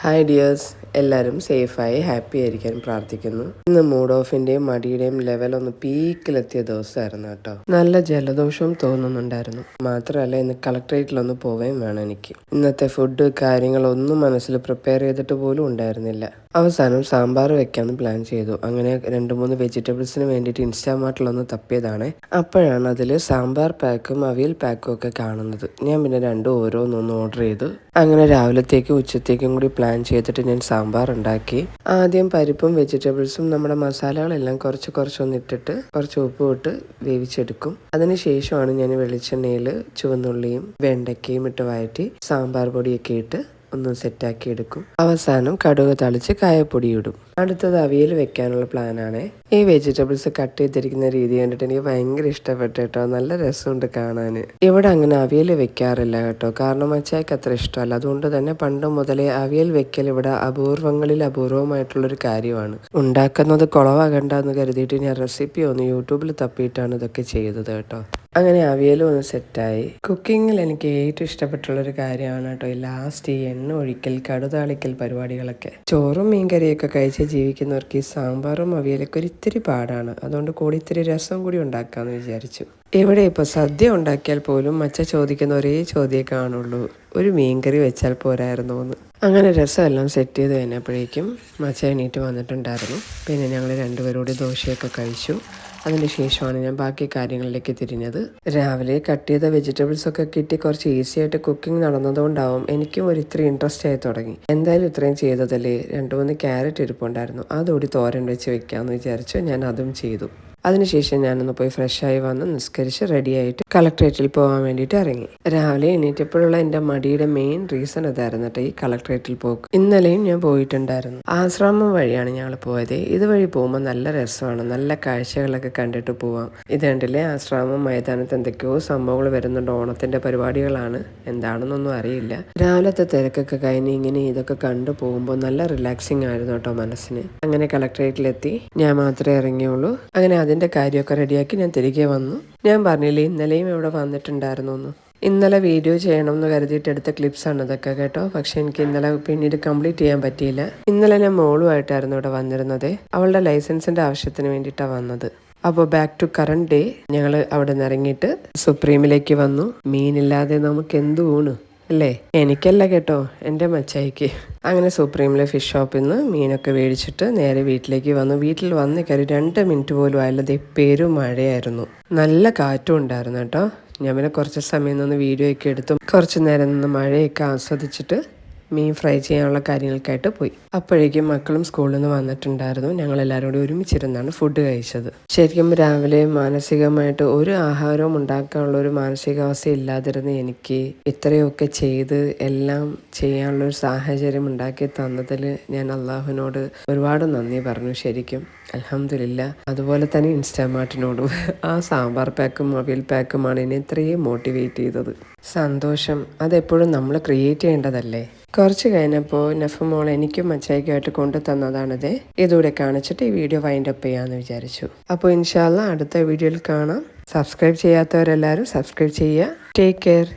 Hi dears, എല്ലാവരും സേഫായി happy ആയിരിക്കാൻ പ്രാർത്ഥിക്കുന്നു. ഇന്ന് മൂഡ് ഓഫിൻ്റെയും മടിയുടെയും ലെവലൊന്ന് പീക്കിലെത്തിയ ദിവസമായിരുന്നു കേട്ടോ. നല്ല ജലദോഷവും തോന്നുന്നുണ്ടായിരുന്നു. മാത്രമല്ല ഇന്ന് കളക്ട്രേറ്റിലൊന്ന് പോവുകയും വേണം എനിക്ക്. ഇന്നത്തെ ഫുഡ് കാര്യങ്ങളൊന്നും മനസ്സിൽ പ്രിപ്പയർ ചെയ്തിട്ട് പോലും ഉണ്ടായിരുന്നില്ല. അവസാനം സാമ്പാർ വെക്കാമെന്ന് പ്ലാൻ ചെയ്തു. അങ്ങനെ 2-3 വെജിറ്റബിൾസിന് വേണ്ടിയിട്ട് ഇൻസ്റ്റാമാർട്ടിലൊന്ന് തപ്പിയതാണ്. അപ്പോഴാണ് അതിൽ സാമ്പാർ പാക്കും അവിയൽ പാക്കും ഒക്കെ കാണുന്നത്. ഞാൻ പിന്നെ രണ്ടും ഓരോന്നൊന്ന് ഓർഡർ ചെയ്തു. അങ്ങനെ രാവിലത്തേക്കും ഉച്ചത്തേക്കും കൂടി പ്ലാൻ ചെയ്തിട്ട് ഞാൻ സാമ്പാർ ഉണ്ടാക്കി. ആദ്യം പരിപ്പും വെജിറ്റബിൾസും നമ്മുടെ മസാലകളെല്ലാം കുറച്ചൊന്ന് ഇട്ടിട്ട് കുറച്ച് ഉപ്പും ഇട്ട് വേവിച്ചെടുക്കും. അതിനുശേഷമാണ് ഞാൻ വെളിച്ചെണ്ണയിൽ ചുവന്നുള്ളിയും വെണ്ടയ്ക്കയും ഇട്ട് വഴറ്റി സാമ്പാർ പൊടിയൊക്കെ ഇട്ട് ഒന്ന് സെറ്റാക്കി എടുക്കും. അവസാനം കടുക് തളിച്ച് കായപ്പൊടി ഇടും. അടുത്തത് അവിയൽ വെക്കാനുള്ള പ്ലാനാണ്. ഈ വെജിറ്റബിൾസ് കട്ട് ചെയ്തിരിക്കുന്ന രീതി കണ്ടിട്ട് എനിക്ക് ഭയങ്കര ഇഷ്ടപ്പെട്ടു കേട്ടോ. നല്ല രസമുണ്ട് കാണാൻ. ഇവിടെ അങ്ങനെ അവിയൽ വെക്കാറില്ല കേട്ടോ, കാരണം അച്ചായ്ക്ക് അത്ര ഇഷ്ടമല്ല. അതുകൊണ്ട് തന്നെ പണ്ട് മുതലേ അവിയൽ വെക്കൽ ഇവിടെ അപൂർവമായിട്ടുള്ളൊരു കാര്യമാണ്. ഉണ്ടാക്കുന്നത് കുളവാകണ്ടെന്ന് കരുതിയിട്ട് ഞാൻ റെസിപ്പി ഒന്ന് യൂട്യൂബിൽ തപ്പിയിട്ടാണ് ഇതൊക്കെ ചെയ്തത് കേട്ടോ. അങ്ങനെ അവിയലും ഒന്ന് സെറ്റായി. കുക്കിങ്ങിൽ എനിക്ക് ഏറ്റവും ഇഷ്ടപ്പെട്ടുള്ളൊരു കാര്യമാണ് കേട്ടോ ഈ ലാസ്റ്റ് ഈ എണ്ണ ഒഴിക്കൽ കടുതാളിക്കൽ പരിപാടികളൊക്കെ. ചോറും മീൻകറിയൊക്കെ കഴിച്ച് ജീവിക്കുന്നവർക്ക് ഈ സാമ്പാറും അവിയലൊക്കെ ഒരിത്തിരി പാടാണ്. അതുകൊണ്ട് കൂടി ഇത്തിരി രസം കൂടി ഉണ്ടാക്കാമെന്ന് വിചാരിച്ചു. ഇവിടെ ഇപ്പോൾ സദ്യ ഉണ്ടാക്കിയാൽ പോലും മച്ച ചോദിക്കുന്ന ഒരേ ചോദ്യമേ കാണുള്ളൂ, ഒരു മീൻകറി വെച്ചാൽ പോരായിരുന്നോ എന്ന്. അങ്ങനെ രസമെല്ലാം സെറ്റ് ചെയ്ത് കഴിഞ്ഞപ്പോഴേക്കും മച്ച എണീറ്റ് വന്നിട്ടുണ്ടായിരുന്നു. പിന്നെ ഞങ്ങൾ രണ്ടുപേരും കൂടി ദോശയൊക്കെ കഴിച്ചു. അതിന് ശേഷമാണ് ഞാൻ ബാക്കി കാര്യങ്ങളിലേക്ക് തിരിഞ്ഞത്. രാവിലെ കട്ട് ചെയ്ത വെജിറ്റബിൾസൊക്കെ കിട്ടി കുറച്ച് ഈസി ആയിട്ട് കുക്കിംഗ് നടന്നതുകൊണ്ടാവും എനിക്കും ഇത്തിരി ഇൻട്രസ്റ്റ് ആയി തുടങ്ങി. എന്തായാലും ഇത്രയും ചെയ്തതല്ലേ, 2-3 ക്യാരറ്റ് ഇരിപ്പുണ്ടായിരുന്നു, അതുകൂടി തോരൻ വെച്ച് വെക്കാമെന്ന് വിചാരിച്ചു. ഞാൻ അതും ചെയ്തു. അതിനുശേഷം ഞാനൊന്ന് പോയി ഫ്രഷായി വന്ന് നിസ്കരിച്ച് റെഡിയായിട്ട് കളക്ട്രേറ്റിൽ പോകാൻ വേണ്ടിയിട്ട് ഇറങ്ങി. രാവിലെ എണീറ്റപ്പോഴുള്ള എൻ്റെ മടിയുടെ മെയിൻ റീസൺ ഇതായിരുന്നു കേട്ടോ, ഈ കളക്ട്രേറ്റിൽ പോക്ക്. ഇന്നലെയും ഞാൻ പോയിട്ടുണ്ടായിരുന്നു. ആശ്രമം വഴിയാണ് ഞങ്ങൾ പോയത്. ഇതുവഴി പോകുമ്പോൾ നല്ല രസമാണ്, നല്ല കാഴ്ചകളൊക്കെ കണ്ടിട്ട് പോവാം. ഇത് കണ്ടില്ലേ, ആശ്രമം മൈതാനത്ത് എന്തൊക്കെയോ സംഭവങ്ങൾ വരുന്നുണ്ട്. ഓണത്തിന്റെ പരിപാടികളാണ്, എന്താണെന്നൊന്നും അറിയില്ല. രാവിലത്തെ തിരക്കൊക്കെ കഴിഞ്ഞ് ഇങ്ങനെ ഇതൊക്കെ കണ്ടു പോകുമ്പോൾ നല്ല റിലാക്സിങ് ആയിരുന്നു കേട്ടോ മനസ്സിന്. അങ്ങനെ കളക്ട്രേറ്റിലെത്തി. ഞാൻ മാത്രമേ ഇറങ്ങിയുള്ളൂ. അങ്ങനെ അതിൻ്റെ കാര്യമൊക്കെ റെഡിയാക്കി ഞാൻ തിരികെ വന്നു. ഞാൻ പറഞ്ഞില്ലേ ഇന്നലെയും ഇവിടെ വന്നിട്ടുണ്ടായിരുന്നു എന്ന്. ഇന്നലെ വീഡിയോ ചെയ്യണം എന്ന് കരുതിയിട്ട് എടുത്ത ക്ലിപ്സാണ് ഇതൊക്കെ കേട്ടോ. പക്ഷെ എനിക്ക് ഇന്നലെ പിന്നീട് കംപ്ലീറ്റ് ചെയ്യാൻ പറ്റിയില്ല. ഇന്നലെ ഞാൻ മോളുമായിട്ടായിരുന്നു ഇവിടെ വന്നിരുന്നത്. അവളുടെ ലൈസൻസിൻ്റെ ആവശ്യത്തിന് വേണ്ടിയിട്ടാണ് വന്നത്. അപ്പോൾ ബാക്ക് ടു കറണ്ട് ഡേ, ഞങ്ങൾ അവിടെ നിന്ന് ഇറങ്ങിയിട്ട് സുപ്രീമിലേക്ക് വന്നു. മീനില്ലാതെ നമുക്ക് എന്ത് ഊണ് അല്ലേ? എനിക്കല്ല കേട്ടോ, എൻ്റെ മച്ചായിക്ക്. അങ്ങനെ സുപ്രീമിലെ ഫിഷ് ഷോപ്പിൽ നിന്ന് മീനൊക്കെ മേടിച്ചിട്ട് നേരെ വീട്ടിലേക്ക് വന്നു. വീട്ടിൽ വന്ന് കയറി 2 മിനിറ്റ് പോലും ആയില്ലത് പെരും മഴയായിരുന്നു. നല്ല കാറ്റും ഉണ്ടായിരുന്നു കേട്ടോ. ഞാൻ പിന്നെ കുറച്ച് സമയം നിന്ന് വീഡിയോ ഒക്കെ എടുത്തും കുറച്ച് നേരം നിന്ന് മഴയൊക്കെ ആസ്വദിച്ചിട്ട് മീൻ ഫ്രൈ ചെയ്യാനുള്ള കാര്യങ്ങൾക്കായിട്ട് പോയി. അപ്പോഴേക്കും മക്കളും സ്കൂളിൽ നിന്ന് വന്നിട്ടുണ്ടായിരുന്നു. ഞങ്ങൾ എല്ലാവരും കൂടി ഒരുമിച്ചിരുന്നാണ് ഫുഡ് കഴിച്ചത്. ശരിക്കും രാവിലെ മാനസികമായിട്ട് ഒരു ആഹാരവും ഉണ്ടാക്കാനുള്ള ഒരു മാനസികാവസ്ഥ ഇല്ലാതിരുന്ന എനിക്ക് ഇത്രയൊക്കെ ചെയ്ത് എല്ലാം ചെയ്യാനുള്ളൊരു സാഹചര്യം ഉണ്ടാക്കി തന്നതിൽ ഞാൻ അള്ളാഹുവിനോട് ഒരുപാട് നന്ദി പറഞ്ഞു. ശരിക്കും അൽഹംദുലില്ലാ. അതുപോലെ തന്നെ ഇൻസ്റ്റാമാർട്ടിനോടും. ആ സാമ്പാർ പാക്കും അവിയൽ പാക്കുമാണ് എന്നെ ഇത്രയും മോട്ടിവേറ്റ് ചെയ്തത്. സന്തോഷം അതെപ്പോഴും നമ്മൾ ക്രിയേറ്റ് ചെയ്യേണ്ടതല്ലേ. കുറച്ച് കഴിഞ്ഞപ്പോൾ നഫ്മോൾ എനിക്കും മച്ചായിക്കുമായിട്ട് കൊണ്ടു തന്നതാണിത്. ഇതുകൂടെ കാണിച്ചിട്ട് ഈ വീഡിയോ വൈൻഡ് അപ്പ് ചെയ്യാമെന്ന് വിചാരിച്ചു. അപ്പോൾ ഇൻഷാ അല്ലാഹ് അടുത്ത വീഡിയോയിൽ കാണാം. സബ്സ്ക്രൈബ് ചെയ്യാത്തവരെല്ലാവരും സബ്സ്ക്രൈബ് ചെയ്യുക. Take care.